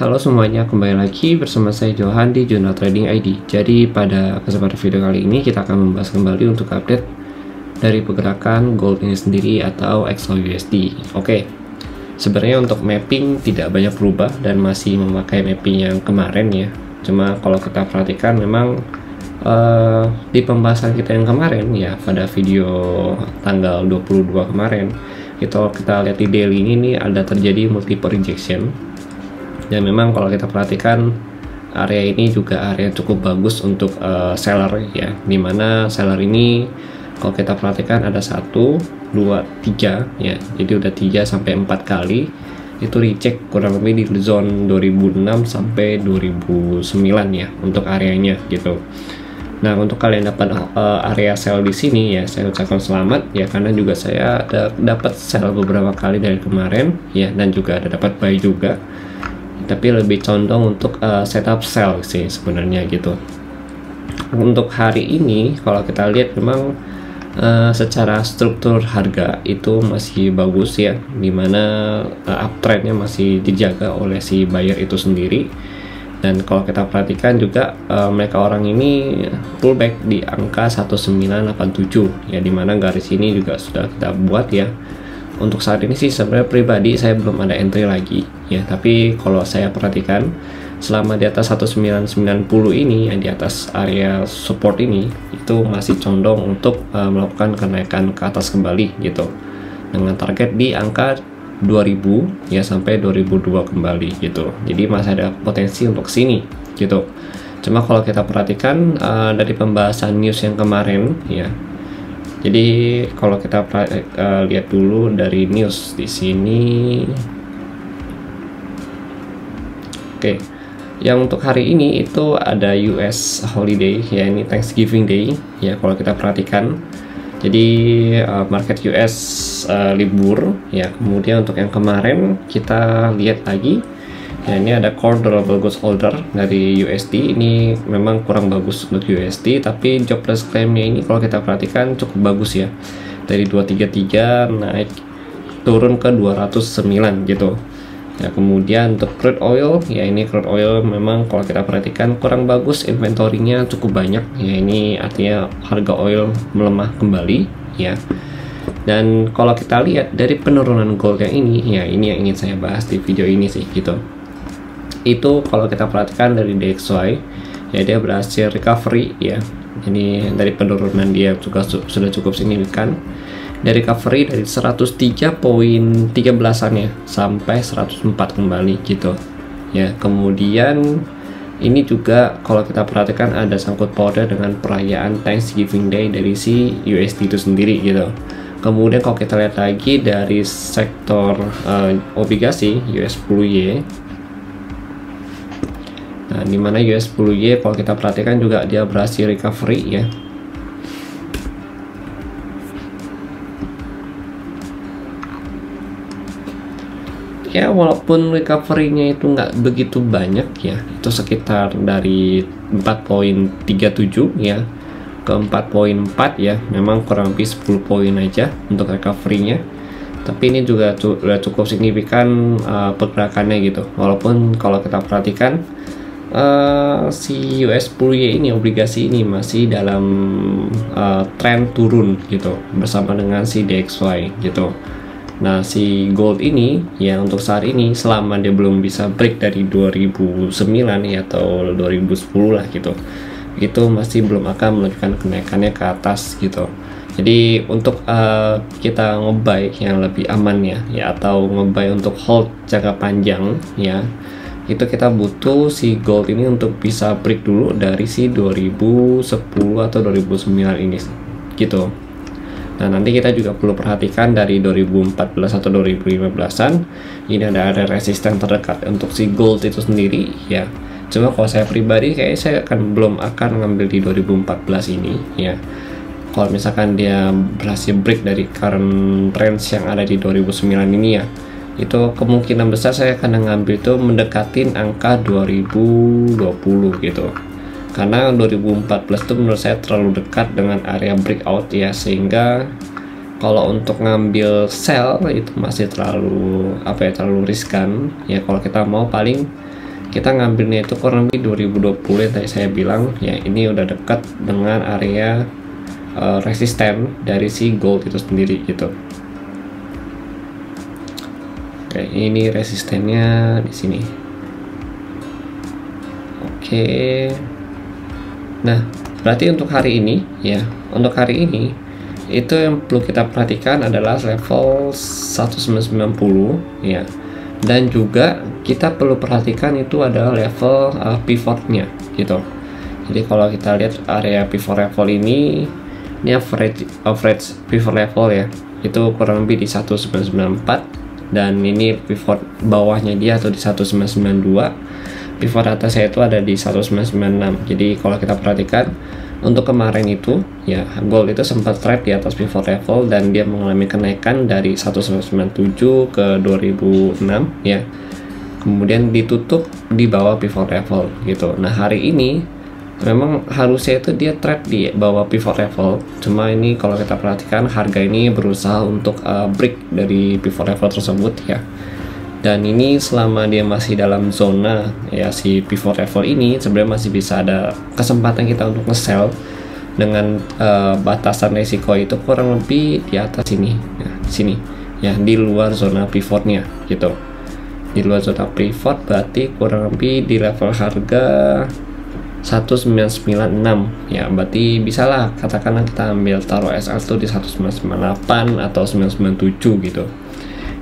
Halo semuanya, kembali lagi bersama saya Johan di Jurnal Trading ID. Jadi pada kesempatan video kali ini kita akan membahas kembali untuk update dari pergerakan gold ini sendiri atau XAUUSD. Oke, sebenarnya untuk mapping tidak banyak berubah dan masih memakai mapping yang kemarin ya. Cuma kalau kita perhatikan memang di pembahasan kita yang kemarin ya, pada video tanggal 22 kemarin, kita lihat di daily ini ada terjadi multiple rejection. Dan memang kalau kita perhatikan area ini juga area cukup bagus untuk seller ya, dimana seller ini kalau kita perhatikan ada 1, 2, 3 ya, jadi udah 3 sampai 4 kali itu reject kurang lebih di zone 2006 sampai 2009 ya untuk areanya gitu. Nah, untuk kalian dapat area sell di sini ya, saya ucapkan selamat ya, karena juga saya dapat sell beberapa kali dari kemarin ya, dan juga ada dapat buy juga. Tapi lebih condong untuk setup sell sih sebenarnya gitu. Untuk hari ini kalau kita lihat memang secara struktur harga itu masih bagus ya, dimana uptrendnya masih dijaga oleh si buyer itu sendiri. Dan kalau kita perhatikan juga mereka orang ini pullback di angka 1987 ya, dimana garis ini juga sudah kita buat ya. Untuk saat ini sih sebenarnya pribadi saya belum ada entry lagi ya, tapi kalau saya perhatikan selama di atas 1990 ini yang di atas area support ini itu masih condong untuk melakukan kenaikan ke atas kembali gitu, dengan target di angka 2000 ya sampai 2002 kembali gitu. Jadi masih ada potensi untuk sini gitu. Cuma kalau kita perhatikan dari pembahasan news yang kemarin ya, jadi kalau kita lihat dulu dari news di sini. Oke. Yang untuk hari ini itu ada US holiday ya, ini Thanksgiving Day ya kalau kita perhatikan. Jadi market US libur ya. Kemudian untuk yang kemarin kita lihat lagi ya, ini ada core durable goods order dari USD. Ini memang kurang bagus untuk USD, tapi jobless claimnya ini kalau kita perhatikan cukup bagus ya, dari 233 naik turun ke 209 gitu ya. Kemudian untuk crude oil ya, ini crude oil memang kalau kita perhatikan kurang bagus, inventorinya cukup banyak ya, ini artinya harga oil melemah kembali ya. Dan kalau kita lihat dari penurunan gold yang ini ya, ini yang ingin saya bahas di video ini sih gitu. Itu kalau kita perhatikan dari DXY ya, dia berhasil recovery ya. Ini dari penurunan dia juga sudah cukup signifikan, dari recovery dari 103.13an ya sampai 104 kembali gitu ya. Kemudian ini juga kalau kita perhatikan ada sangkut pautnya dengan perayaan Thanksgiving Day dari si USD itu sendiri gitu. Kemudian kalau kita lihat lagi dari sektor obligasi US 10Y, nah, dimana US 10Y kalau kita perhatikan juga dia berhasil recovery ya. Ya, walaupun recovery-nya itu nggak begitu banyak ya, itu sekitar dari 4.37 ya ke 4.4 ya, memang kurang lebih 10 poin aja untuk recovery-nya. Tapi ini juga sudah cukup signifikan pergerakannya gitu. Walaupun kalau kita perhatikan si US 10Y ini, obligasi ini masih dalam tren turun gitu bersama dengan si DXY gitu. Nah, si gold ini ya untuk saat ini selama dia belum bisa break dari 2009 ya atau 2010 lah gitu, itu masih belum akan melanjutkan kenaikannya ke atas gitu. Jadi untuk kita ngebuy yang lebih aman ya atau ngebuy untuk hold jangka panjang ya, itu kita butuh si gold ini untuk bisa break dulu dari si 2010 atau 2009 ini gitu. Nah, nanti kita juga perlu perhatikan dari 2014 atau 2015an ini ada resisten terdekat untuk si gold itu sendiri ya. Cuma kalau saya pribadi kayak saya belum akan ngambil di 2014 ini ya. Kalau misalkan dia berhasil break dari current trends yang ada di 2009 ini ya, itu kemungkinan besar saya akan ngambil itu mendekatin angka 2020 gitu. Karena 2014 itu menurut saya terlalu dekat dengan area breakout ya, sehingga kalau untuk ngambil sell itu masih terlalu terlalu riskan ya. Kalau kita mau paling kita ngambilnya itu kurang lebih 2020 yang tadi saya bilang ya, ini udah dekat dengan area resisten dari si gold itu sendiri gitu. Oke, ini resistennya di sini. Oke. Nah, berarti untuk hari ini ya, untuk hari ini itu yang perlu kita perhatikan adalah level 1990 ya. Dan juga kita perlu perhatikan itu adalah level pivotnya gitu. Jadi kalau kita lihat area pivot level ini average pivot level ya, itu kurang lebih di 1994, dan ini pivot bawahnya dia atau di 1992, pivot atasnya itu ada di 1996. Jadi kalau kita perhatikan untuk kemarin itu ya, gold itu sempat trade di atas pivot level dan dia mengalami kenaikan dari 1997 ke 2006 ya, kemudian ditutup di bawah pivot level gitu. Nah, hari ini memang harusnya itu dia trade di bawah pivot level, cuma ini kalau kita perhatikan harga ini berusaha untuk break dari pivot level tersebut ya. Dan ini selama dia masih dalam zona ya si pivot level ini, sebenarnya masih bisa ada kesempatan kita untuk nge-sell dengan batasan resiko itu kurang lebih di atas sini ya, sini ya, di luar zona pivotnya gitu. Di luar zona pivot berarti kurang lebih di level harga 1996 ya, berarti bisalah katakanlah kita ambil taruh SL tuh di 1998 atau 1997 gitu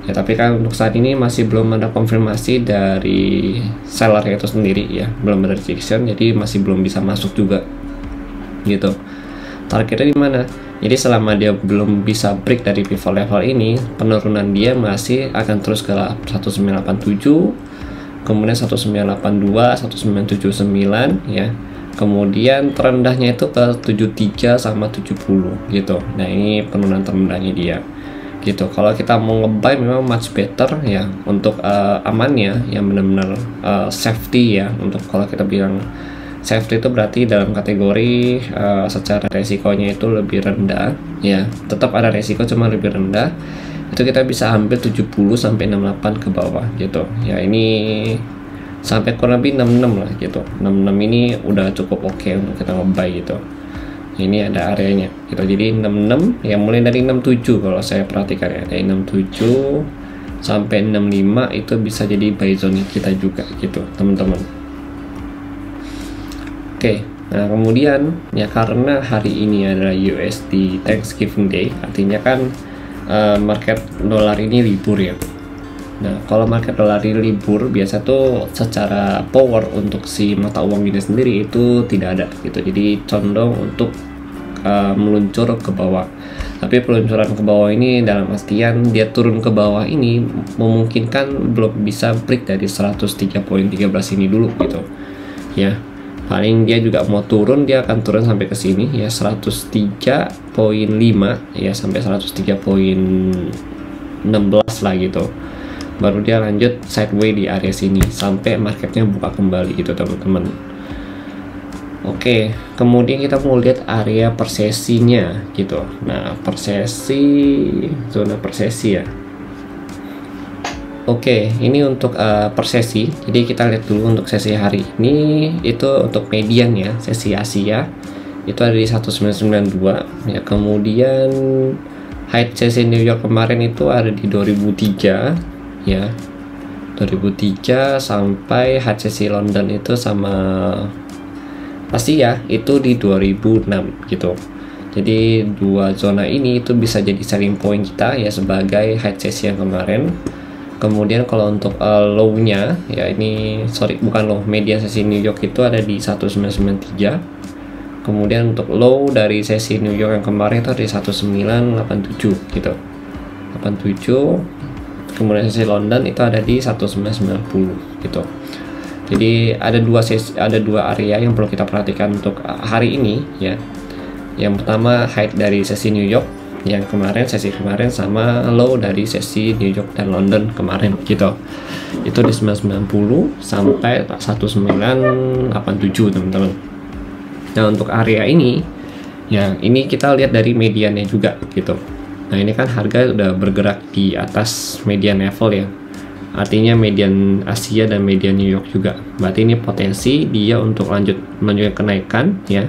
ya. Tapi kan untuk saat ini masih belum ada konfirmasi dari seller itu sendiri ya, belum ada rejection, jadi masih belum bisa masuk juga gitu. Targetnya di mana? Jadi selama dia belum bisa break dari pivot level ini, penurunan dia masih akan terus ke 1987, kemudian 1982, 1979 ya. Kemudian terendahnya itu ke 73 sama 70 gitu. Nah, ini penurunan terendahnya dia gitu. Kalau kita mau nge-buy memang much better ya, untuk amannya yang benar-benar safety ya. Untuk kalau kita bilang safety itu berarti dalam kategori secara resikonya itu lebih rendah ya. Tetap ada resiko cuma lebih rendah. Itu kita bisa ambil 70 sampai 68 ke bawah gitu ya. Ini sampai kurang lebih 66 lah gitu. 66 ini udah cukup oke untuk kita nge-buy gitu. Ini ada areanya gitu. Jadi 66 ya, mulai dari 67 kalau saya perhatikan ya, dari 67 sampai 65 itu bisa jadi buy zone kita juga gitu teman-teman. Oke, nah kemudian ya, karena hari ini adalah USD Thanksgiving Day, artinya kan market dolar ini libur ya. Nah, kalau market dolar ini libur, biasa tuh secara power untuk si mata uang ini sendiri itu tidak ada gitu. Jadi condong untuk meluncur ke bawah. Tapi peluncuran ke bawah ini dalam artian dia turun ke bawah ini memungkinkan belum bisa break dari 103.13 ini dulu gitu. Ya. Paling dia juga mau turun, dia akan turun sampai ke sini ya, 103.5 ya, sampai 103.16 lah gitu. Baru dia lanjut sideways di area sini sampai marketnya buka kembali gitu teman-teman. Oke, kemudian kita mau lihat area persesinya gitu. Nah, zona persesi ya. Oke, ini untuk persesi. Jadi kita lihat dulu untuk sesi hari ini, itu untuk median ya, sesi Asia itu ada di 1992 ya. Kemudian high sesi New York kemarin itu ada di 2003 ya, 2003 sampai high sesi London itu sama pasti ya, itu di 2006 gitu. Jadi dua zona ini itu bisa jadi selling point kita ya sebagai high sesi yang kemarin. Kemudian kalau untuk low-nya ya, ini bukan low, median sesi New York itu ada di 1993. Kemudian untuk low dari sesi New York yang kemarin itu ada di 1987 gitu. 87. Kemudian sesi London itu ada di 1990 gitu. Jadi ada dua area yang perlu kita perhatikan untuk hari ini ya. Yang pertama high dari sesi New York yang kemarin, sesi kemarin, sama low dari sesi New York dan London kemarin gitu. Itu di 990 sampai 1987 teman-teman. Nah, untuk area ini ya, ini kita lihat dari mediannya juga gitu. Nah, ini kan harga udah bergerak di atas median level ya, artinya median Asia dan median New York juga. Berarti ini potensi dia untuk melanjutkan kenaikan ya.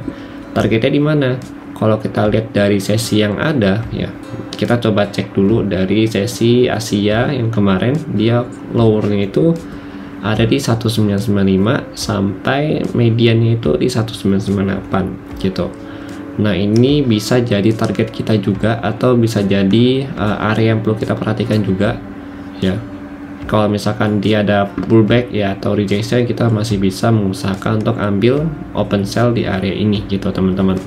Targetnya di mana? Kalau kita lihat dari sesi yang ada ya, kita coba cek dulu dari sesi Asia yang kemarin, dia lowernya itu ada di 1995 sampai mediannya itu di 1998 gitu. Nah, ini bisa jadi target kita juga, atau bisa jadi area yang perlu kita perhatikan juga ya. Kalau misalkan dia ada pullback ya atau rejection, kita masih bisa mengusahakan untuk ambil open sell di area ini gitu teman-teman,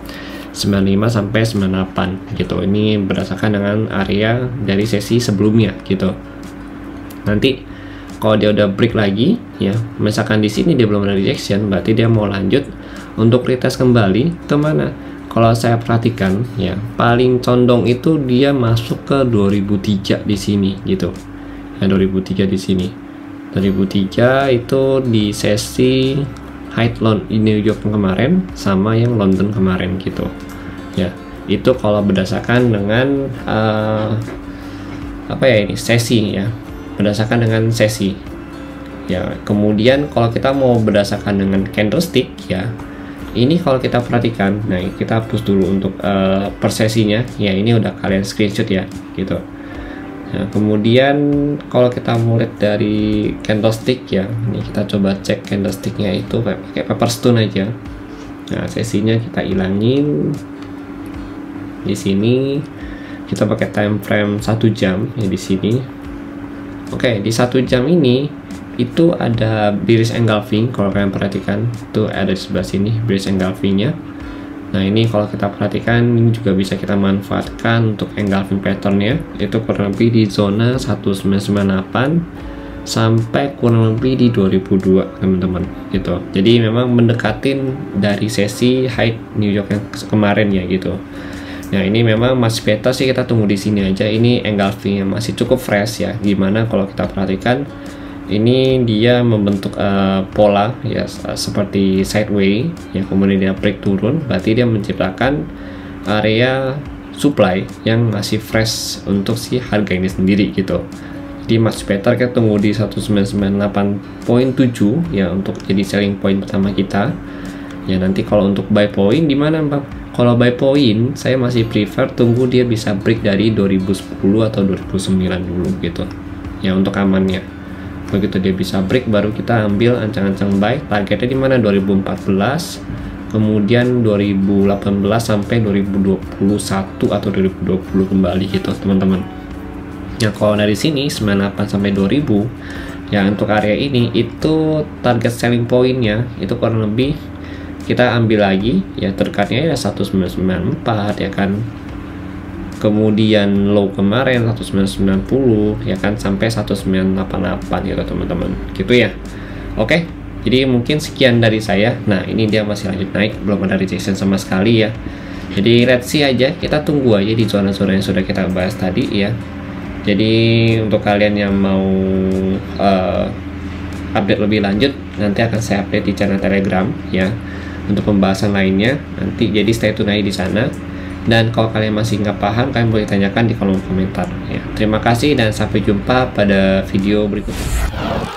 95 sampai 98 gitu. Ini berdasarkan dengan area dari sesi sebelumnya gitu. Nanti kalau dia udah break lagi ya, misalkan di sini dia belum ada rejection, berarti dia mau lanjut untuk retest kembali ke mana? Kalau saya perhatikan ya, paling condong itu dia masuk ke 2003 di sini gitu. Ya 2003 di sini. 2003 itu di sesi high low di New York kemarin sama yang London kemarin gitu. Ya, itu kalau berdasarkan dengan apa ya ini sesi ya. Berdasarkan dengan sesi ya. Kemudian kalau kita mau berdasarkan dengan candlestick ya, ini kalau kita perhatikan, nah kita hapus dulu untuk per sesinya ya, ini udah kalian screenshot ya gitu. Nah, kemudian kalau kita mau lihat dari candlestick ya, ini kita coba cek candlesticknya itu pakai paper stone aja. Nah, sesinya kita ilangin di sini, kita pakai time frame 1 jam ya di sini. Oke, di 1 jam ini itu ada bearish engulfing. Kalau kalian perhatikan itu ada di sebelah sini bearish engulfing-nya. Nah, ini kalau kita perhatikan ini juga bisa kita manfaatkan untuk engulfing pattern-nya, itu kurang lebih di zona 1998 sampai kurang lebih di 2002 teman-teman gitu. Jadi memang mendekatin dari sesi high New York yang kemarin ya gitu. Nah, ini memang masih beta sih, kita tunggu di sini aja. Ini engulfing-nya masih cukup fresh ya. Gimana kalau kita perhatikan ini dia membentuk pola ya seperti sideway ya, kemudian dia break turun, berarti dia menciptakan area supply yang masih fresh untuk si harga ini sendiri gitu. Jadi masih better kita tunggu di 1998.7 ya untuk jadi selling point pertama kita. Ya, nanti kalau untuk buy point di mana, Bang? Kalau buy point saya masih prefer tunggu dia bisa break dari 2010 atau 2009 dulu gitu. Ya, untuk amannya. Begitu dia bisa break baru kita ambil ancang-ancang buy. Targetnya di mana? 2014, kemudian 2018 sampai 2021 atau 2020 kembali gitu, teman-teman. Ya, kalau dari sini 98 sampai 2000 ya, untuk area ini itu target selling pointnya itu kurang lebih kita ambil lagi ya, terkatnya ya 1994 ya kan, kemudian low kemarin 1990 ya kan, sampai 1988 gitu teman-teman gitu ya. Oke, jadi mungkin sekian dari saya. Nah, ini dia masih lanjut naik, belum ada rejection sama sekali ya. Jadi let's see aja, kita tunggu aja di zona-zona yang sudah kita bahas tadi ya. Jadi untuk kalian yang mau update lebih lanjut, nanti akan saya update di channel Telegram ya untuk pembahasan lainnya nanti. Jadi stay tune aja di sana. Dan kalau kalian masih nggak paham, kalian boleh tanyakan di kolom komentar ya. Terima kasih dan sampai jumpa pada video berikutnya.